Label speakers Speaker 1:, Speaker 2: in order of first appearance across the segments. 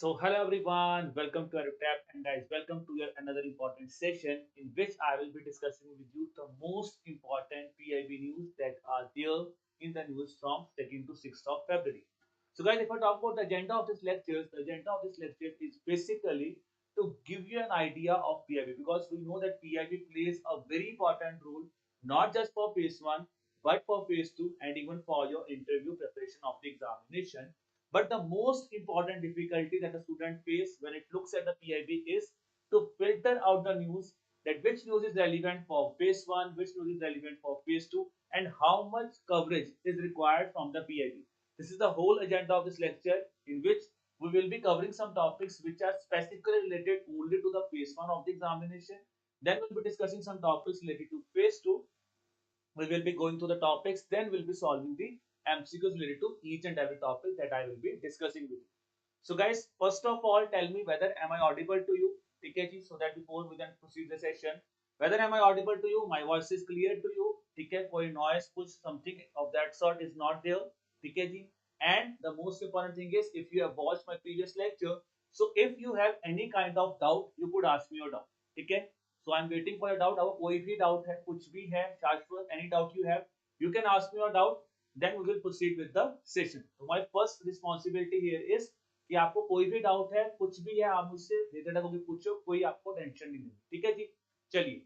Speaker 1: Hello everyone, welcome to our tab, and guys, welcome to your another important session in which I will be discussing with you the most important PIB news that are there in the news from 2nd to 6th of February. So guys, if I talk about the agenda of this lecture, the agenda of this lecture is basically to give you an idea of PIB, because we know that PIB plays a very important role not just for phase 1 but for phase 2 and even for your interview preparation of the examination. But the most important difficulty that a student face when it looks at the PIB is to filter out the news, that which news is relevant for phase 1, which news is relevant for phase 2, and how much coverage is required from the PIB. This is the whole agenda of this lecture, in which we will be covering some topics which are specifically related only to the phase 1 of the examination. Then we'll be discussing some topics related to phase 2. We will be going through the topics, then we'll be solving the MCQs related to each and every topic that I will be discussing with you. So guys, first of all, tell me whether am I audible to you, TKG, so that before we then proceed the session, whether am I audible to you, my voice is clear to you, TK, koi noise, push something of that sort is not there, TKG. And the most important thing is, if you have watched my previous lecture, so if you have any kind of doubt, you could ask me your doubt, TK. So I'm waiting for your doubt. अब कोई भी doubt है, कुछ भी है, शाश्वत, any doubt you have, you can ask me your doubt. Then we will proceed with the session. So my first responsibility here is कि आपको कोई भी डाउट है, कुछ भी है, आप मुझसे बेझिझक होकर पूछो, कोई आपको टेंशन नहीं लेनी, ठीक है जी। चलिए,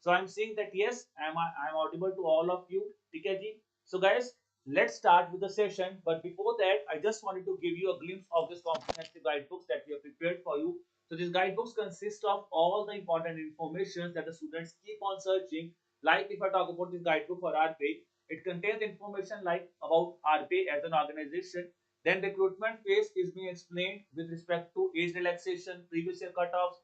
Speaker 1: so I'm seeing that yes, I'm audible to all of you, ठीक है जी। So guys, let's start with the session. But before that, I just wanted to give you a glimpse of this comprehensive guidebooks that we have prepared for you. So these guidebooks consist of all the important information that the students keep on searching. Like if I talk about this guidebook for RBI, it contains information like about RBI as an organization. Then recruitment phase is being explained with respect to age relaxation, previous year cutoffs,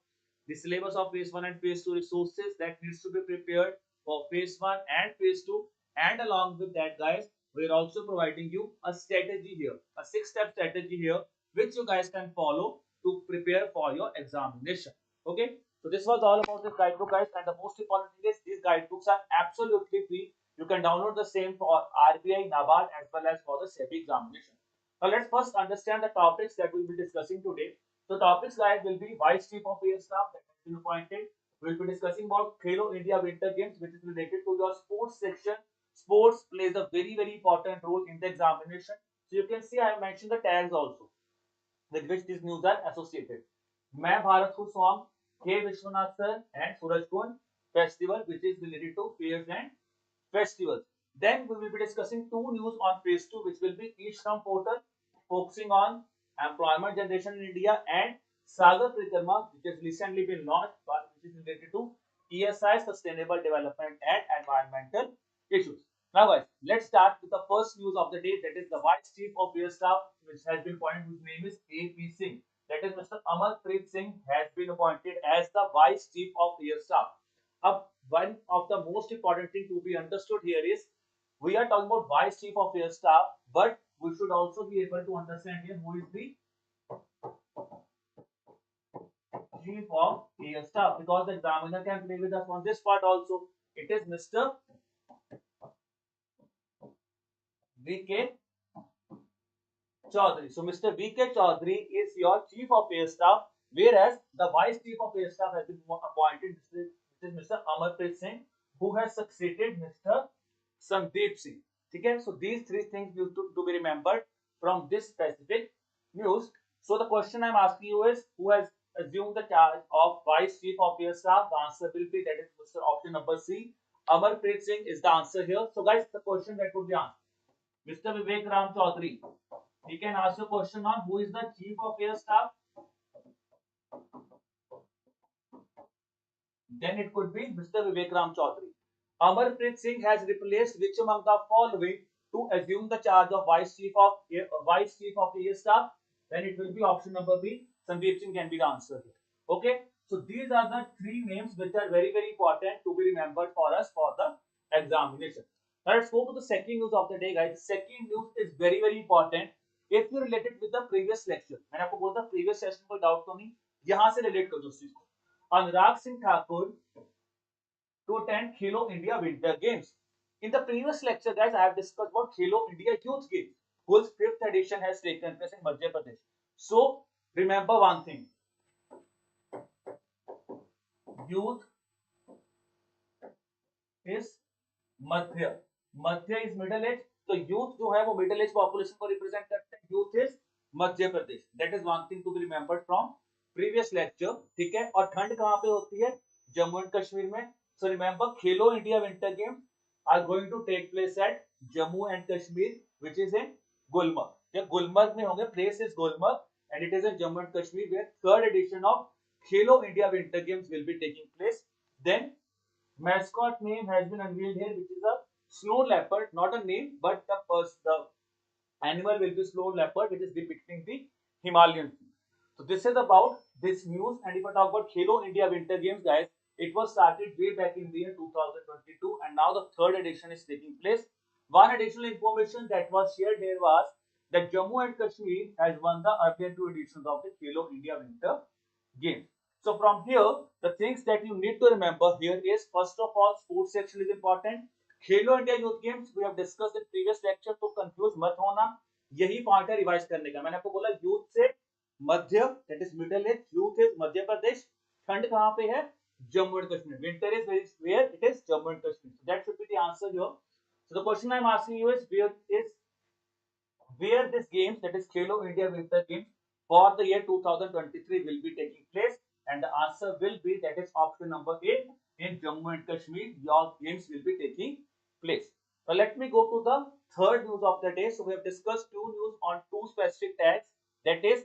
Speaker 1: the syllabus of phase 1 and phase 2, resources that needs to be prepared for phase 1 and phase 2. And along with that, guys, we're also providing you a strategy here, a 6-step strategy here, which you guys can follow to prepare for your examination. Okay, so this was all about this guidebook, guys, and the most important thing is these guidebooks are absolutely free. You can download the same for RBI, NABARD, as well as for the SEBI examination. Now let's first understand the topics that we'll be discussing today. So topics, guys, will be Vice Chief of Air Staff that has been appointed. We'll be discussing about Khelo India Winter Games, which is related to your sports section. Sports plays a very important role in the examination. So you can see I have mentioned the tags also with which these news are associated. मैं भारत को song, K Vishwanath sir and Suraj Kund festival, which is related to fairs and festivals. Then we will be discussing two news on phase 2, which will be each term portal focusing on employment generation in India, and Sagar Prikrama, which has recently been launched, but which is related to ESI, sustainable development and environmental issues. Now guys, let's start with the first news of the day, that is the Vice Chief of Air Staff, which has been appointed, whose name is AP Singh. That is Mr. Amarpreet Singh has been appointed as the Vice Chief of Air Staff. One of the most important thing to be understood here is we are talking about Vice Chief of Air Staff, but we should also be able to understand here who is the Chief of Air Staff, because the examiner can play with us on this part also. It is Mr. V.K. Chaudhary. So Mr. V.K. Chaudhary is your Chief of Air Staff, whereas the Vice Chief of Air Staff has been appointed, which is Mr. Amarpreet Singh, who has succeeded Mr. Sandeep Singh. Okay, so these three things need to be remembered from this specific news. So the question I'm asking you is, who has assumed the charge of Vice Chief of Air Staff? The answer will be, that is Mr. Option number C. Amarpreet Singh is the answer here. So guys, the question that would be asked, Mr. Vivek Ram Chaudhary, he can ask a question on who is the Chief of Air Staff. Then it could be Mr. Vivek Ram Chaudhary. Amarpreet Singh has replaced which among the following to assume the charge of Vice Chief of Air Staff? Then it will be option number B. Sandeep Singh can be the answer here. Okay, so these are the three names which are very important to be remembered for us for the examination. Now let's go to the second news of the day, guys. The second news is very important. If you relate it with the previous lecture, मैंने आपको बोला था previous session को doubt तो नहीं, यहाँ से relate करो उस चीज को. Anurag Singh Thakur to attend Khelo India Winter Games. In the previous lecture, guys, I have discussed about Khelo India Youth Games, whose 5th edition has taken place in Madhya Pradesh. So Remember one thing, youth is मध्य, मध्य is middle age, तो youth जो है वो middle age population को represent करते हैं, youth is Madhya Pradesh, that is one thing to be remembered from previous lecture, ठीक है। और ठंड कहां पे होती है, जम्मू एंड कश्मीर में। So remember Khelo India winter game are going to take place at Jammu and Kashmir which is in Gulmarg, या गुलमर्ग में होंगे, place is Gulmarg and it is in Jammu and Kashmir where third edition of Khelo India winter games will be taking place. Then mascot name has been unveiled here, which is a snow leopard, not a name, but the animal will be snow leopard, which is depicting the Himalayan. So this is about this news. And if I talk about Khelo India Winter Games, guys, it was started way back in the year 2022, and now the third edition is taking place. One additional information that was shared here was that Jammu and Kashmir has won the earlier two editions of the Khelo India Winter Games. So from here, the things that you need to remember here is, first of all, sports section is important. Khelo India youth games we have discussed in previous lecture, तो confuse मत होना, यही point है revise करने का। मैंने आपको बोला यूथ से मध्य, that is middle age, youth is Madhya Pradesh, ठंड कहां पे है, Jammu and Kashmir, winter is where, it is Jammu and Kashmir, so that should be the answer here. So the question I am asking you is where this games, that is Khelo India Winter Games for the year 2023 will be taking place, and the answer will be, that is option number A, in Jammu and Kashmir your games will be taking place. Now let me go to the third news of the day. So we have discussed two news on two specific tags, that is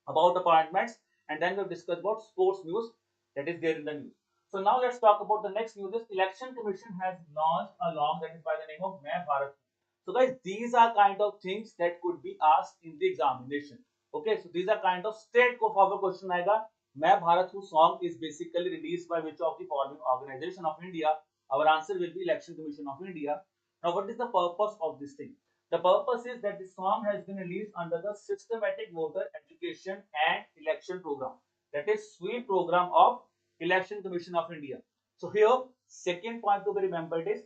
Speaker 1: about appointments, and then we have discussed about sports news that is there in the news. So now let's talk about the next news. This election commission has launched a law that is by the name of Main Bharat. So guys, these are kind of things that could be asked in the examination. Okay, so these are kind of straight go forward question aega. Main Bharat Hu song is basically released by which of the following organization of India? Our answer will be Election Commission of India. Now what is the purpose of this thing? The purpose is that the song has been released under the Systematic Voter Education and Election Program, that is SWEEP program of Election Commission of India. So here, second point to be remembered is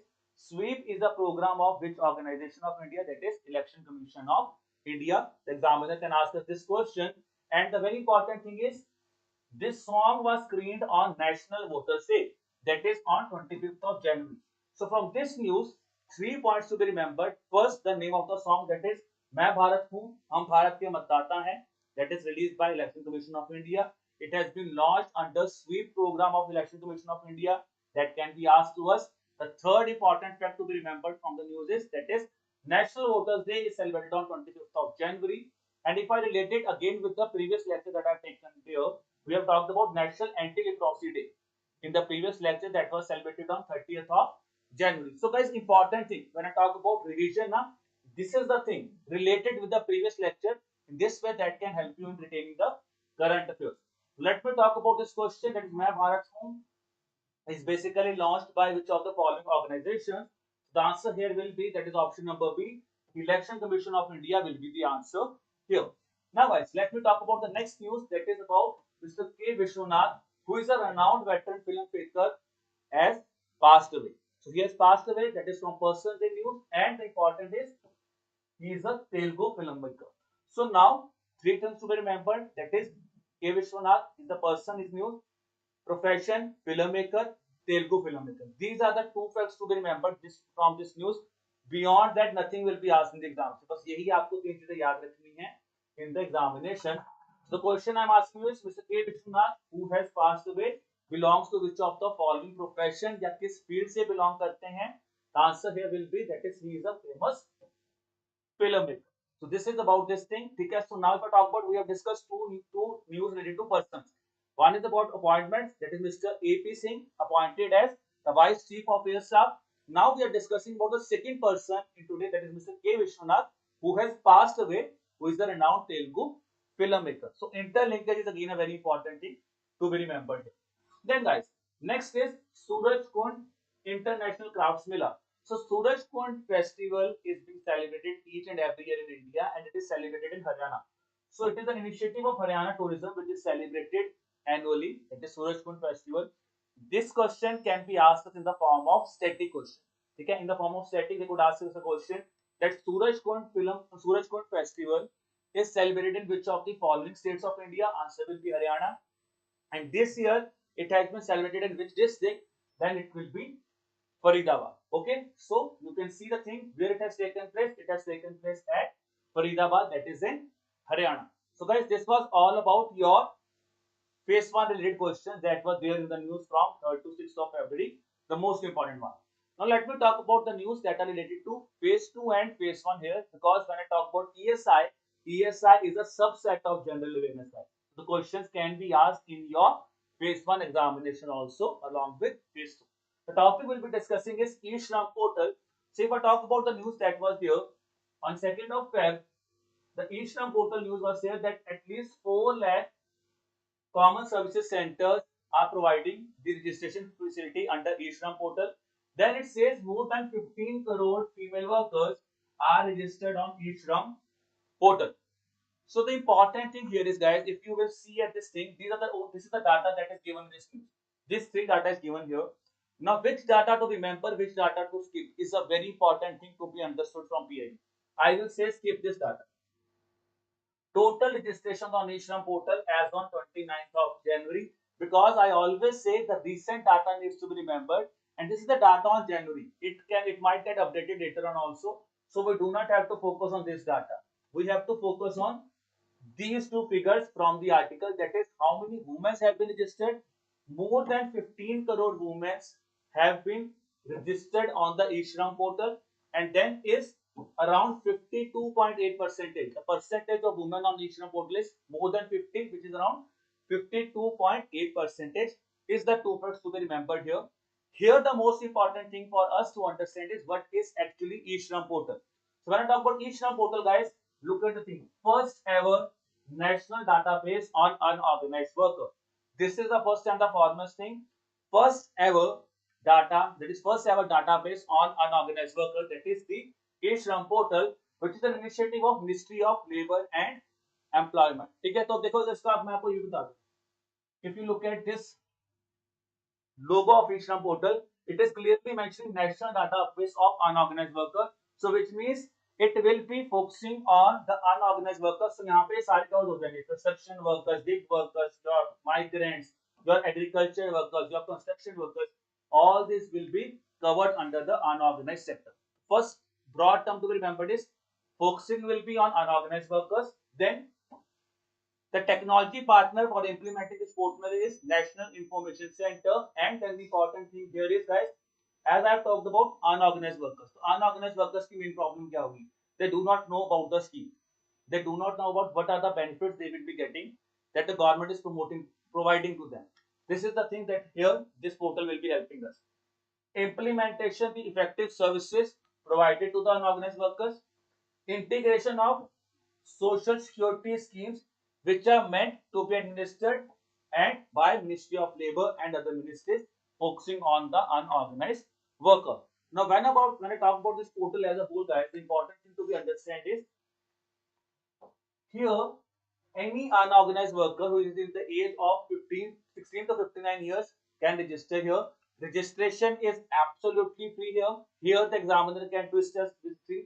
Speaker 1: SWEEP is a program of which organization of India, that is Election Commission of India. The examiner can ask us this question, and the very important thing is this song was screened on National Voters Day, that is on 25th of January. So from this news, 3 points to be remembered. First, the name of the song, that is मैं भारत हूँ, हम भारत के मतदाता हैं, that is released by Election Commission of India. It has been launched under SWEEP program of Election Commission of India. That can be asked to us. The third important fact to be remembered from the news is, that is National Voters Day is celebrated on 25th of January. And if I relate it again with the previous lecture that I have taken here, we have talked about National Anti-Leprosy Day in the previous lecture that was celebrated on 30th of January. So guys, important thing when I talk about revision, this is the thing related with the previous lecture. In this way, that can help you in retaining the current affairs. Let me talk about this question, that is Main Bharat Hu is basically launched by which of the following organizations? The answer here will be, that is option number B, Election Commission of India will be the answer here. Now guys, let me talk about the next news, that is about Mr. K. Vishwanath, who is a renowned veteran filmmaker, has passed away. So he has passed away, that is from Personal News, and the important is he is a Telugu filmmaker. So now, three things to be remembered, that is K. Vishwanath is the person is news, profession, filmmaker, Telugu filmmaker. These are the two facts to be remembered from this news. Beyond that, nothing will be asked in the exam. So, बस यही आपको तीन चीजें याद रखनी है in the examination. The question I am asking you is, Mr. K. Vishwanath, who has passed away, belongs to which of the following profession, या किस field से belong करते हैं? The answer here will be, that is he is a famous filmmaker. So this is about this thing. Okay, so now if I talk about, we have discussed two news related to persons. One is about appointments, that is Mr. A.P. Singh appointed as the Vice Chief of Air Staff. Now we are discussing about the second person in today, that is Mr. K. Vishwanath, who has passed away, who is the renowned Telugu filmmaker. So interlinkage is again a very important thing to be remembered here. Then guys, next is Suraj Kund International Crafts Mela. So Suraj Kund festival is being celebrated each and every year in India, and it is celebrated in Haryana. So it is an initiative of Haryana Tourism which is celebrated annually. It is Suraj Kund festival. This question can be asked in the form of static question. Okay, in the form of static, they could ask us a question that Suraj Kund festival is celebrated in which of the following states of India? Answer will be Haryana. And this year it has been celebrated in which district? Then it will be Faridabad. Okay, so you can see the thing where it has taken place. It has taken place at Faridabad, that is in Haryana. So guys, this was all about your phase 1 related questions that were there in the news from 3rd to 6th of February, the most important one. Now let me talk about the news that are related to phase 2 and phase 1 here, because when I talk about ESI, ESI is a subset of general awareness. The questions can be asked in your phase 1 examination also along with phase 2. The topic we'll be discussing is e-Shram portal. So if I talk about the news that was there on 2nd of Feb, the e-Shram portal news was there that at least 4 lakh common services centers are providing the registration facility under e-Shram portal. Then it says more than 15 crore female workers are registered on e-Shram portal. So the important thing here is, guys, if you will see at this thing, this is the data that is given in this news. This three data is given here. Now, which data to remember, which data to skip is a very important thing to be understood from PIB. I will say skip this data. Total registrations on e-Shram portal as on 29th of January, because I always say the recent data needs to be remembered, and this is the data on January. It might get updated later on also, so we do not have to focus on this data. We have to focus on these two figures from the article, that is how many women have been registered. More than 15 crore women have been registered on the e-Shram portal, and then is around 52.8 percentage. The percentage of women on e-Shram portal is more than 50, which is around 52.8 percentage is the two facts to be remembered here. Here the most important thing for us to understand is what is actually e-Shram portal. So when I talk about e-Shram portal, guys, look at the thing. First ever national database on unorganized worker. This is the first and the foremost thing. First ever data, that is first ever database on unorganized worker, that is the e-Shram portal, which is an initiative of Ministry of Labor and Employment. ठीक है, तो देखो इसका मैं आपको ये बता दूं. If you look at this logo of e-Shram portal, it is clearly mentioning national database of unorganized worker. So which means it will be focusing on the unorganized workers. So यहाँ पे सारे cover हो जाएंगे. Construction workers, gig workers, your migrants, your agriculture workers, your construction workers. All this will be covered under the unorganized sector. First broad term to be remembered is focusing will be on unorganized workers. Then the technology partner for implementing this portal is National Information Center. And then the important thing here is, guys, as I have talked about unorganized workers. So unorganized workers की main problem क्या होगी? They do not know about the scheme. They do not know about what are the benefits they will be getting that the government is providing to them. This is the thing that here this portal will be helping us. Implementation the effective services provided to the unorganized workers. Integration of social security schemes which are meant to be administered and by Ministry of Labor and other ministries, focusing on the unorganized worker. Now when I talk about this portal as a whole, guys, the important thing to be understand is here any unorganized worker who is in the age of 16 to 59 years can register here. Registration is absolutely free here. Here the examiner can twist us with free.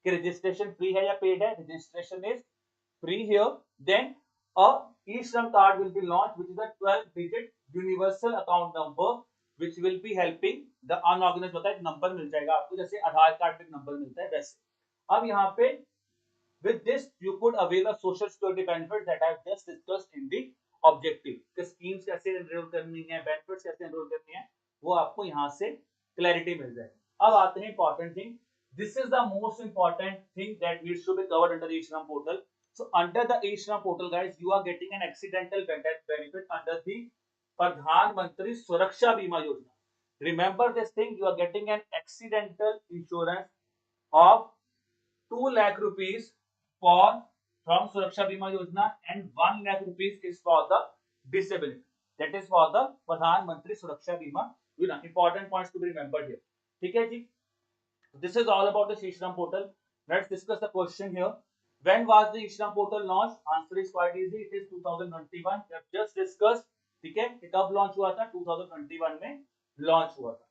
Speaker 1: Registration free है या paid है? Registration is free here. Then a e-Shram card will be launched, which is a 12-digit universal account number, which will be helping the unorganized worker. एक number मिल जाएगा आपको, जैसे आधार card में number मिलता है वैसे. अब यहाँ पे with this you could avail the social security benefits that I have just discussed in the objective. कि schemes कैसे enroll करनी है, benefits कैसे enroll करनी है, वो आपको यहाँ से clarity मिल जाएगी. अब आते हैं important thing. This is the most important thing that needs to be covered under the e-Shram portal. So under the e-Shram portal, guys, you are getting an accidental benefit under the Pradhan Mantri Suraksha Bima Yojana. Remember this thing, you are getting an accidental insurance of 2 lakh rupees from Suraksha Bima Yojana, and 1 lakh rupees is for the disability. That is for the Pradhan Mantri Suraksha Bima Yojana. Important points to be remembered here. ठीक है जी. This is all about the e-Shram portal. Let's discuss the question here. When was the e-Shram portal launched? Answer is quite easy. It is 2021. We have just discussed. ठीक है, ये कब launch हुआ था? 2021 में launch हुआ था.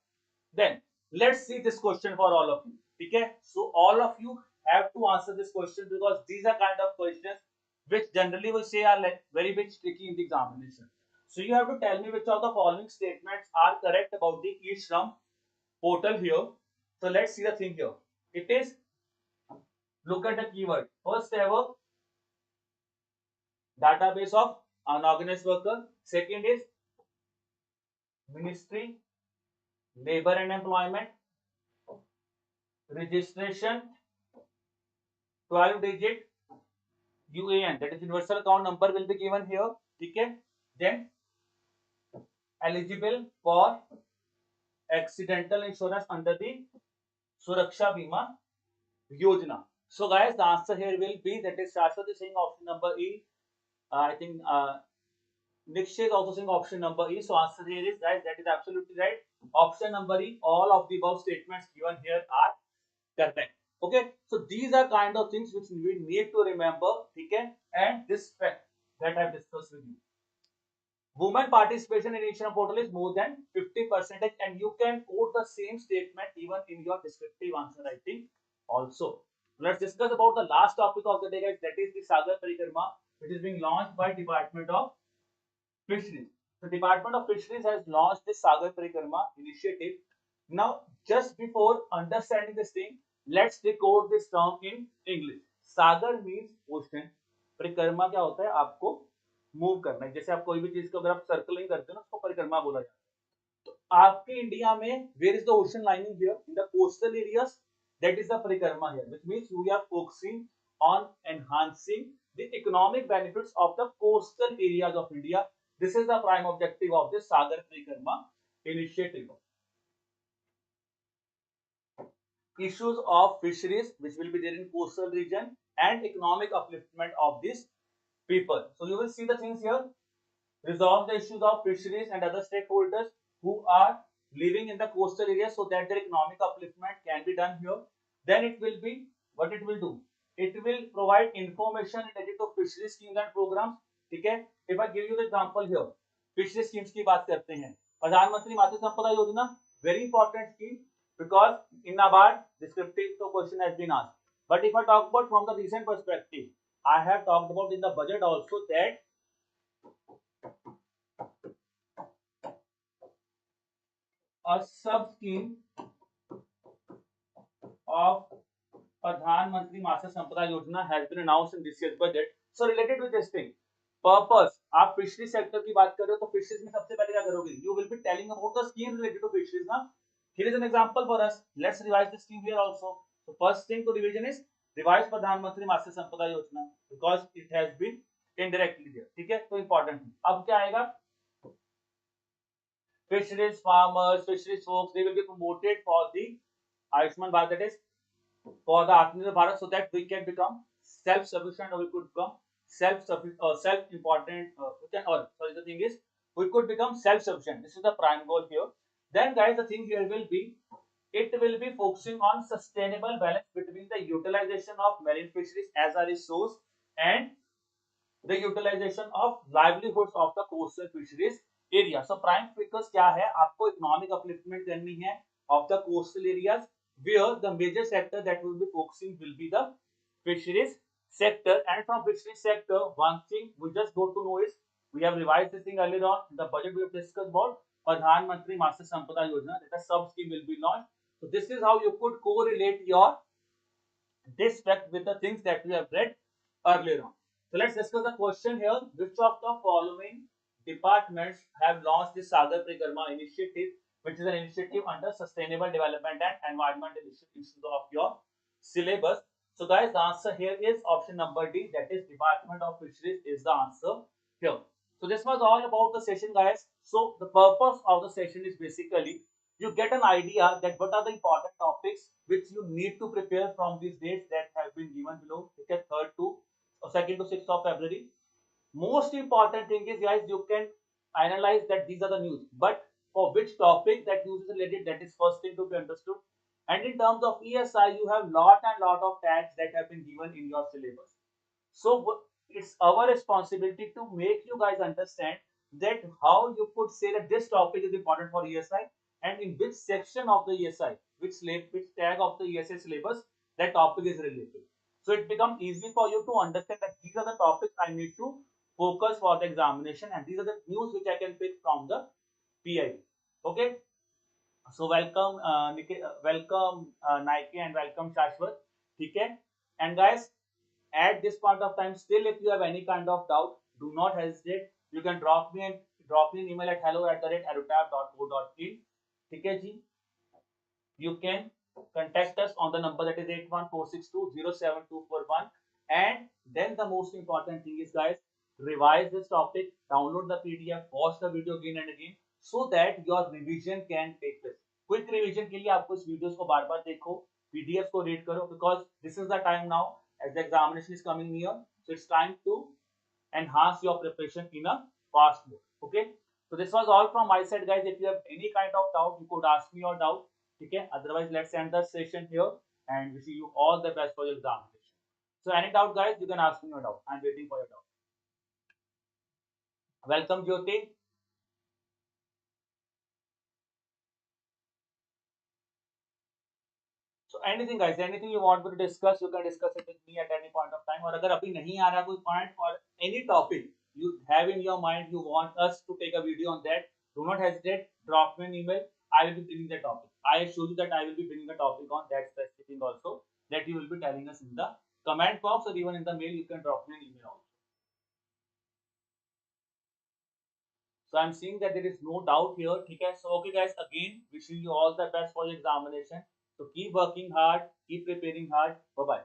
Speaker 1: Then let's see this question for all of you. ठीक है, so all of you have to answer this question because these are kind of questions which generally we say are like very bit tricky in the examination. So you have to tell me which of the following statements are correct about the e-shram portal here. So let's see the thing here. It is, look at the keyword. First ever database of unorganized worker. Second is Ministry, Labor and Employment, registration, 12 digit UAN, that is universal account number will be given here. Okay. Then eligible for accidental insurance under the Suraksha Bima Yojana. So guys, the answer here will be, that is Shashwati saying option number E. I think Nikshay is also saying option number E. So answer here is, guys, that is absolutely right. Option number E. All of the above statements given here are correct. Okay. So these are kind of things which we need to remember. Okay. And this fact that I have discussed with you. Women participation in e-shram portal is more than 50%, and you can quote the same statement even in your descriptive answer writing also. Let's discuss about the last topic of the day, guys. That is the Sagar Parikrama, which is being launched by Department of Fisheries. The Department of Fisheries has launched this Sagar Parikrama initiative. Now, just before understanding this thing, let's decode this term in English. Sagar means ocean. परिक्रमा क्या होता है, आपको move करना है. जैसे आप कोई भी चीज को अगर आप सर्कलिंग करते हो ना, उसको परिक्रमा बोला जाता है. तो आपके इंडिया में where is the ocean lining here in the coastal areas, that is the parikrama here, which means we are focusing on enhancing the economic benefits of the coastal areas of India. This is the prime objective of this Sagar Parikrama initiative. Issues of fisheries which will be there in coastal region and economic upliftment of these people. So you will see the things here. Resolve the issues of fisheries and other stakeholders who are living in the coastal area so that their economic upliftment can be done here. Then it will be, what it will do? It will provide information related to fishery schemes and programs. ठीक है. If I give you the example here, fishery schemes की बात करते हैं. प्रधानमंत्री मत्स्य संपदा योजना, very important scheme because in NABARD descriptive so question has been asked. But if I talk about from the recent perspective, I have talked about in the budget also that a sub scheme of Pradhan Mantri Matsya Sampada Yojana has been announced in this year's budget. So related with this thing, purpose, आप fishery sector की बात कर रहे हो तो fisheries में सबसे पहले क्या करोगे? You will be telling about the scheme related to fisheries ना. Here is an example for us. Let's revise the scheme here also. So first thing to revision is revise Pradhan Mantri Matsya Sampada Yojana because it has been indirectly there. ठीक है, तो important. अब क्या आएगा? Fisheries farmers, fisheries folks, they will be promoted for the Ayushman Bharat, that is for the Atmanirbhar Bharat, so that we can become self-sufficient or we could become self-important. The thing is, we could become self-sufficient. This is the prime goal here. Then, guys, the thing here will be, it will be focusing on sustainable balance between the utilization of marine fisheries as a resource and the utilization of livelihoods of the coastal fisheries area. So, prime focus क्या है? आपको economic upliftment करनी है of the coastal areas, where the major sector that will be focusing will be the fisheries sector. And from fisheries sector, one thing we just got to know is, we have revised this thing earlier on in the budget. We have discussed about Pradhan Mantri Matsya Sampada Yojana, that a sub scheme will be launched. So this is how you could correlate your this fact with the things that we have read earlier on. So let's discuss the question here. Which of the following departments have launched this Sagar Parikrama initiative, which is an initiative under Sustainable Development and Environment Institute of your syllabus? So guys, the answer here is option number D, that is Department of Fisheries is the answer here. So this was all about the session, guys. So the purpose of the session is basically you get an idea that what are the important topics which you need to prepare from these dates that have been given below. Okay, 3rd to 2nd to 6th of February. Most important thing is, guys, you can analyze that these are the news, but for which topic that news is related, that is first thing to be understood. And in terms of ESI, you have lot of tags that have been given in your syllabus. So it's our responsibility to make you guys understand that how you could say that this topic is important for ESI and in which section of the ESI, which tag of the ESI syllabus that topic is related. So it becomes easy for you to understand that these are the topics I need to focus for the examination, and these are the news which I can pick from the PIB. Okay. So welcome, welcome Nike, and welcome Shashwat. Okay. And guys, at this point of time, still if you have any kind of doubt, do not hesitate. You can drop me an email at hello@aerotab.co.in. Okay, ji. You can contact us on the number that is 8146207241. And then the most important thing is, guys, revise this topic, download the PDF, watch the video again and again, so that your revision can take place. Quick revision के लिए आपको इस videos को बार बार देखो, PDF को read करो, because this is the time now as the examination is coming near, so it's time to enhance your preparation in a fast mode. Okay, so this was all from my side, guys. If you have any kind of doubt, you could ask me your doubt. Okay, otherwise let's end the session here, and we see you all the best for your examination. So any doubt, guys, you can ask me your doubt. I'm waiting for your doubt. Welcome, Jyoti. So anything, guys, anything you want to discuss, you can discuss it with me at any point of time. और अगर अभी नहीं आ रहा कोई point or any topic you have in your mind, you want us to take a video on that, do not hesitate. Drop me an email. I will be bringing the topic. I assure you that I will be bringing the topic on that specific thing also, that you will be telling us in the comment box, or even in the mail. You can drop me an email also. So I'm seeing that there is no doubt here. Okay, so okay, guys, again wishing you all the best for your examination. So keep working hard, keep preparing hard. Bye bye.